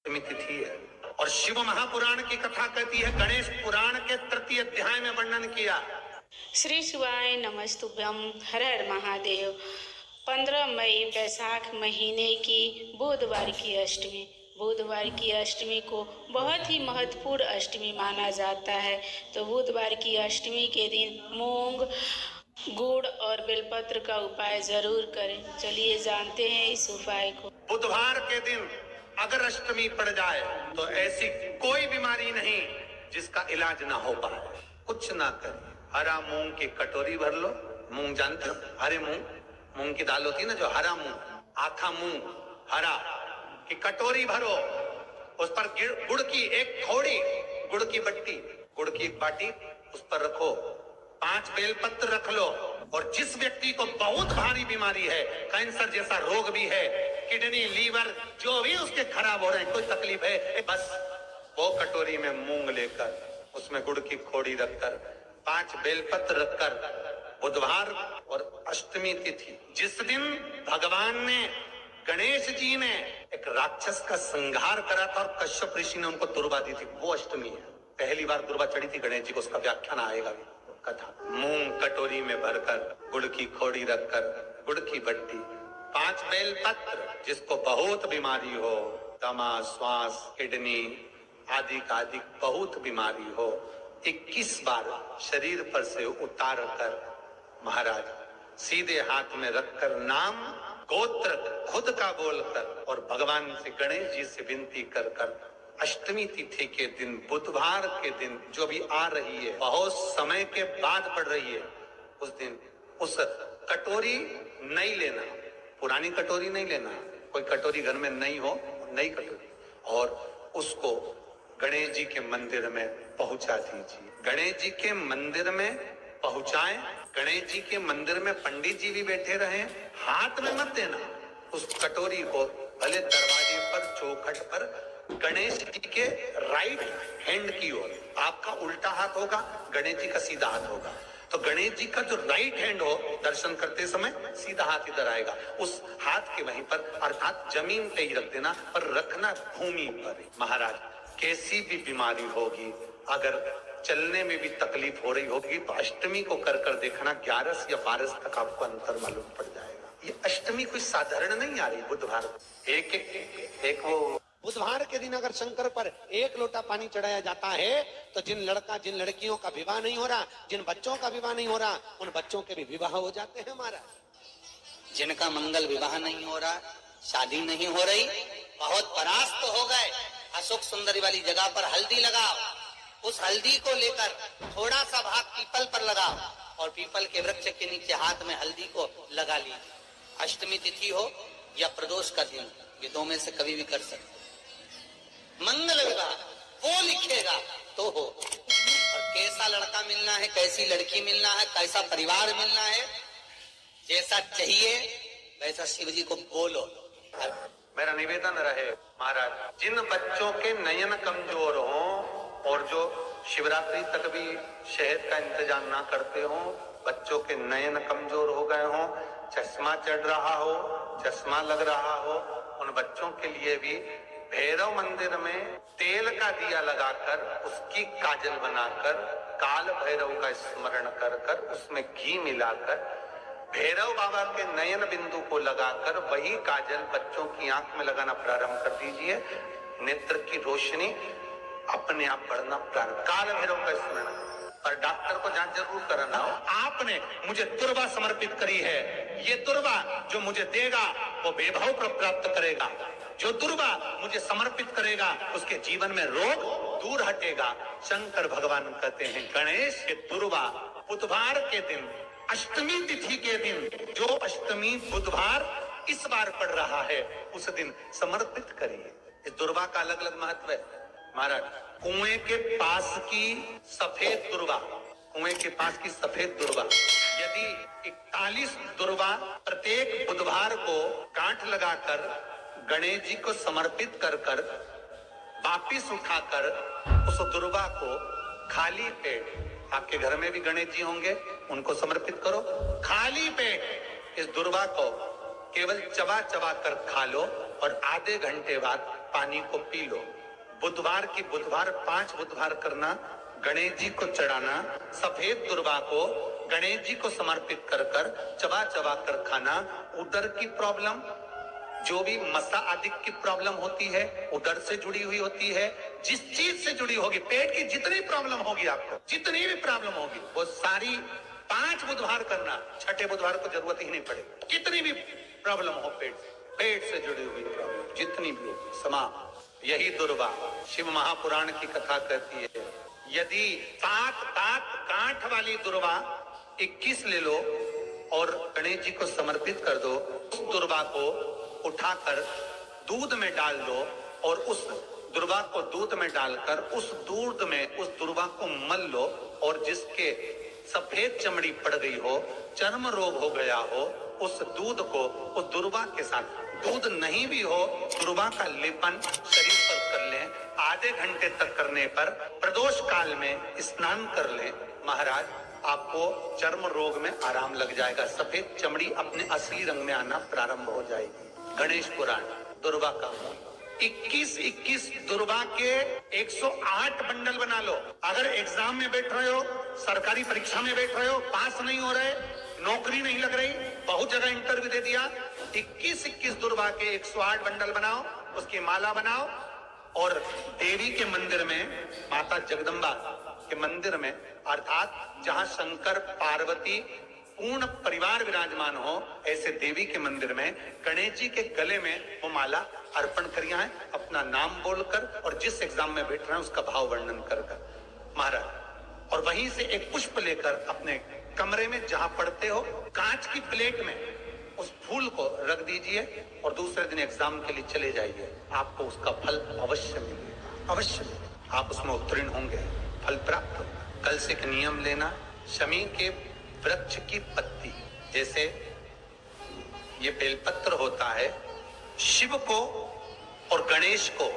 तिथि है और शिव महापुराण की कथा कहती है, गणेश पुराण के तृतीय अध्याय में वर्णन किया। श्री शिवाय नमस्तुभ्यम। हर हर महादेव। 15 मई बैसाख महीने की बुधवार की अष्टमी। बुधवार की अष्टमी को बहुत ही महत्वपूर्ण अष्टमी माना जाता है। तो बुधवार की अष्टमी के दिन मूंग, गुड़ और बेलपत्र का उपाय जरूर करें। चलिए जानते हैं इस उपाय को। बुधवार के दिन अगर अष्टमी पड़ जाए तो ऐसी कोई बीमारी नहीं जिसका इलाज ना हो पाए। कुछ ना करिए, हरा मूंग की कटोरी भर लो। मूंग जानते हो, हरे मूंग की दाल होती है ना, जो हरा मूंग, आखा मूंग हरा की कटोरी भरो। उस पर गुड़ की एक थोड़ी, गुड़ की बट्टी, गुड़ की एक बाटी उस पर रखो। 5 बेलपत्र रख लो। और जिस व्यक्ति को बहुत भारी बीमारी है, कैंसर जैसा रोग भी है, किडनी, लीवर, जो भी उसके खराब हो रहे हैं, कोई तकलीफ है, बस वो कटोरी में मूंग लेकर उसमें गुड़ की खोड़ी रखकर 5 बेलपत्र रखकर, बुधवार और अष्टमी तिथि जिस दिन भगवान ने, गणेश जी ने एक राक्षस का संहार करा था और कश्यप ऋषि ने उनको दुर्वा दी थी, वो अष्टमी है। पहली बार दुर्वा चढ़ी थी गणेश जी को, उसका व्याख्यान आएगा भी कथा। मूंग कटोरी में भरकर, गुड़ की खोड़ी रखकर, गुड़ की बट्टी, 5 बेलपत्र, जिसको बहुत बीमारी हो, दमा, श्वास, किडनी आदि का आदि बहुत बीमारी हो, 21 बार शरीर पर से उतार कर महाराज सीधे हाथ में रखकर नाम गोत्र खुद का बोलकर और भगवान से, गणेश जी से विनती कर कर अष्टमी तिथि के दिन, बुधवार के दिन जो भी आ रही है, बहुत समय के बाद पड़ रही है, उस दिन उस कटोरी नहीं लेना, पुरानी कटोरी नहीं लेना, कोई कटोरी घर में नहीं हो, नई कटोरी, और उसको गणेश जी के मंदिर में पहुंचा दीजिए। गणेश जी के मंदिर में पहुंचाएं। गणेश जी के मंदिर में पंडित जी भी बैठे रहे, हाथ में मत देना उस कटोरी को, भले दरवाजे पर, चौखट पर, गणेश जी के राइट हैंड की ओर। आपका उल्टा हाथ होगा, गणेश जी का सीधा हाथ होगा, तो गणेश जी का जो राइट हैंड हो, दर्शन करते समय सीधा हाथ इधर आएगा, उस हाथ के वहीं पर, अर्थात जमीन पे ही रख देना, पर रखना भूमि पर। महाराज कैसी भी बीमारी होगी, अगर चलने में भी तकलीफ हो रही होगी, तो अष्टमी को कर कर देखना, 11 या 12 तक आपको अंतर मालूम पड़ जाएगा। ये अष्टमी कोई साधारण नहीं आ रही। बुधवार एक वो बुधवार के दिन अगर शंकर पर 1 लोटा पानी चढ़ाया जाता है, तो जिन लड़कियों का विवाह नहीं हो रहा, जिन बच्चों का विवाह नहीं हो रहा, उन बच्चों के भी विवाह हो जाते हैं महाराज। जिनका मंगल विवाह नहीं हो रहा, शादी नहीं हो रही, बहुत परास्त हो गए, अशोक सुंदरी वाली जगह पर हल्दी लगाओ, उस हल्दी को लेकर थोड़ा सा भाग पीपल पर लगाओ और पीपल के वृक्ष के नीचे हाथ में हल्दी को लगा लीजिए। अष्टमी तिथि हो या प्रदोष का दिन, ये 2 में से कभी भी कर सकते। मंगल विवाह वो लिखेगा तो हो। और कैसा लड़का मिलना है, कैसी लड़की मिलना है, कैसा परिवार मिलना है, जैसा चाहिए वैसा शिव जी को बोलो। मेरा निवेदन रहे महाराज, जिन बच्चों के नयन कमजोर हों और जो शिवरात्रि तक भी शहद का इंतजाम ना करते हो, बच्चों के नयन कमजोर हो गए हों, चश्मा चढ़ रहा हो, चश्मा लग रहा हो, उन बच्चों के लिए भी भैरव मंदिर में तेल का दिया लगाकर, उसकी काजल बनाकर, काल भैरव का स्मरण कर कर, उसमें घी मिलाकर, भैरव बाबा के नयन बिंदु को लगाकर वही काजल बच्चों की आंख में लगाना प्रारंभ कर दीजिए। नेत्र की रोशनी अपने आप बढ़ना प्रारंभ, काल भैरव का स्मरण। और डॉक्टर को जांच जरूर कराना हो। आपने मुझे दुर्वा समर्पित करी है, ये दुर्वा जो मुझे देगा वो वैभव प्राप्त करेगा, जो दुर्वा मुझे समर्पित करेगा उसके जीवन में रोग दूर हटेगा। शंकर भगवान कहते हैं, गणेश के दुर्वा बुधवार के दिन, अष्टमी तिथि के दिन, जो अष्टमी बुधवार इस बार पड़ रहा है, उस दिन समर्पित करिए। इस दुर्वा का अलग अलग महत्व है महाराज। कुएं के पास की सफेद दुर्वा, कुएं के पास की सफेद दुर्वा, यदि 41 दुर्वा प्रत्येक बुधवार को गांठ लगाकर गणेश जी को समर्पित कर कर वापिस उठाकर उस दुर्वा को खाली पेट, आपके घर में भी गणेश जी होंगे, उनको समर्पित करो, खाली पेट इस दुर्वा को केवल चबा चबा कर खा लो और आधे घंटे बाद पानी को पी लो। बुधवार की बुधवार 5 बुधवार करना, गणेश जी को चढ़ाना। सफेद दुर्वा को गणेश जी को समर्पित कर कर चबा चबा कर खाना। उदर की प्रॉब्लम, जो भी मसा आदि की प्रॉब्लम होती है, उदर से जुड़ी हुई होती है, जिस चीज से जुड़ी होगी, पेट की जितनी प्रॉब्लम होगी, आपको जितनी भी प्रॉब्लम होगी, वो सारी 5 बुधवार करना। छठे बुधवार को जरूरत ही नहीं पड़ेगी। कितनी भी प्रॉब्लम हो, पेट से जुड़ी हुई प्रॉब्लम जितनी भी होगी, समाप्त। यही दुर्वा शिव महापुराण की कथा कहती है। यदि 7 दांत गांठ वाली दुर्वा 21 ले लो और गणेश जी को समर्पित कर दो। उस दुर्वा को उठाकर दूध में डाल दो और उस दुर्वा को दूध में डालकर उस दूध में उस दुर्वा को मल लो, और जिसके सफेद चमड़ी पड़ गई हो, चर्म रोग हो गया हो, उस दूध को उस दुर्वा के साथ, दूध नहीं भी हो, दुर्वा का लेपन शरीर पर कर लें। आधे घंटे तक करने पर प्रदोष काल में स्नान कर लें। महाराज, आपको चर्म रोग में आराम लग जाएगा। सफेद चमड़ी अपने असली रंग में आना प्रारंभ हो जाएगी। गणेश पुराण, दुर्वा का मूल। 21 दुर्वा के 108 बंडल बना लो। अगर एग्जाम में बैठ रहे हो, सरकारी परीक्षा में बैठ रहे हो, पास नहीं हो रहे, नौकरी नहीं लग रही, बहुत जगह इंटरव्यू दे दिया, 21 दुर्वा के 108 बंडल बनाओ, उसकी माला बनाओ और देवी के मंदिर में, माता जगदम्बा के मंदिर में, अर्थात जहां शंकर पार्वती पूर्ण परिवार विराजमान हो, ऐसे देवी के मंदिर में गणेश जी के गले में वो माला अर्पण करिया है, अपना नाम बोलकर और जिस एग्जाम में बैठ रहे हैं उसका भाव वर्णन कर महाराज। और वहीं से एक पुष्प लेकर अपने कमरे में जहां पढ़ते हो, कांच की प्लेट में उस फूल को रख दीजिए और दूसरे दिन एग्जाम के लिए चले जाइए। आपको उसका फल अवश्य मिलेगा, अवश्य मिलेगा। आप उसमें उत्तीर्ण होंगे, फल प्राप्त होगा। कल से एक नियम लेना, शमी के वृक्ष की पत्ती, जैसे ये बेलपत्र होता है, शिव को और गणेश को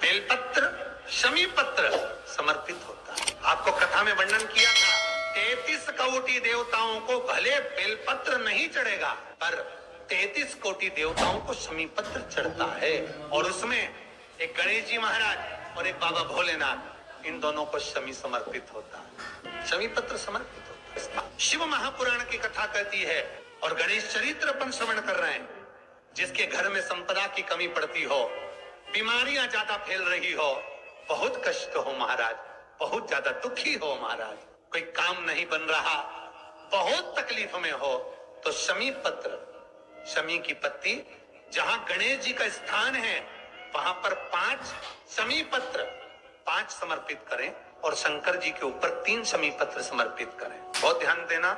बेलपत्र, शमी पत्र समर्पित होता है। आपको कथा में वर्णन किया था, 33 कोटि देवताओं को भले बेलपत्र नहीं चढ़ेगा, पर 33 कोटि देवताओं को शमी पत्र चढ़ता है। और उसमें एक गणेश जी महाराज और एक बाबा भोलेनाथ, इन दोनों को शमी समर्पित होता है, शमी पत्र समर्पित होता है। शिव महापुराण की कथा कहती है और गणेश चरित्र अपन श्रवण कर रहे हैं। जिसके घर में संपदा की कमी पड़ती हो, बीमारियां ज्यादा फैल रही हो, बहुत कष्ट हो महाराज, बहुत ज्यादा दुखी हो महाराज, कोई काम नहीं बन रहा, बहुत तकलीफ में हो, तो शमी पत्र, शमी की पत्ती, जहां गणेश जी का स्थान है वहां पर 5 शमी पत्र 5 समर्पित करें और शंकर जी के ऊपर 3 शमी पत्र समर्पित करें। बहुत ध्यान देना,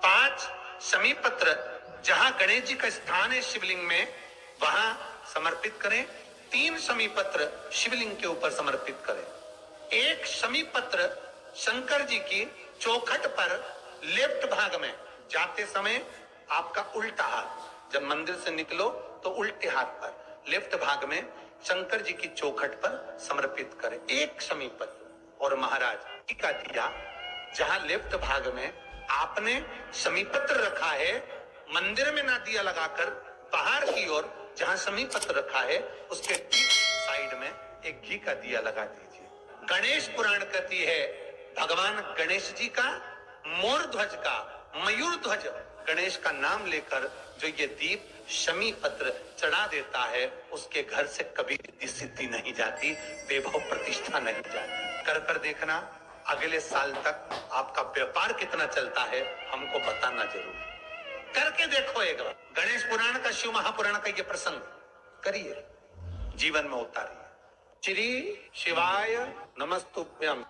5 शमी पत्र जहां गणेश जी का स्थान है शिवलिंग में, वहां समर्पित करें। 3 शमी पत्र शिवलिंग के ऊपर समर्पित करें। 1 शमी पत्र शंकर जी की चौखट पर लेफ्ट भाग में, जाते समय आपका उल्टा हाथ, जब मंदिर से निकलो तो उल्टे हाथ पर लेफ्ट भाग में शंकर जी की चौखट पर समर्पित करें 1 शमी पत्र। और महाराज टीका दिया, जहां लेफ्ट भाग में आपने शमी पत्र रखा है, मंदिर में ना दिया लगाकर बाहर की ओर जहां शमी पत्र रखा है, उसके ठीक साइड में एक घी का दिया लगा दीजिए। गणेश पुराण कहती है, भगवान गणेश जी का, मोर ध्वज का, मयूर ध्वज गणेश का नाम लेकर जो ये दीप शमी पत्र चढ़ा देता है, उसके घर से कभी रिद्धि सिद्धि नहीं जाती, वैभव प्रतिष्ठा नहीं जाती। कर देखना, अगले साल तक आपका व्यापार कितना चलता है हमको बताना जरूर। करके देखो एक बार, गणेश पुराण का, शिव महापुराण का ये प्रसंग करिए, जीवन में उतारिए। श्री शिवाय नमस्तुभ्यम।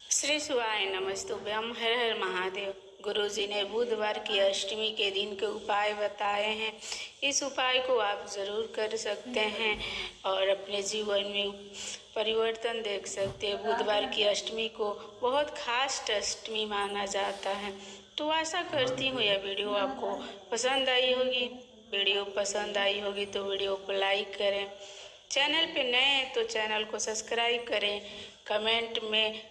श्री शिवाय नमस्तुभ्यम। हर हर महादेव। गुरुजी ने बुधवार की अष्टमी के दिन के उपाय बताए हैं। इस उपाय को आप ज़रूर कर सकते हैं और अपने जीवन में परिवर्तन देख सकते हैं। बुधवार की अष्टमी को बहुत खास अष्टमी माना जाता है। तो आशा करती हूँ यह वीडियो आपको पसंद आई होगी। वीडियो पसंद आई होगी तो वीडियो को लाइक करें। चैनल पे नए हैं तो चैनल को सब्सक्राइब करें। कमेंट में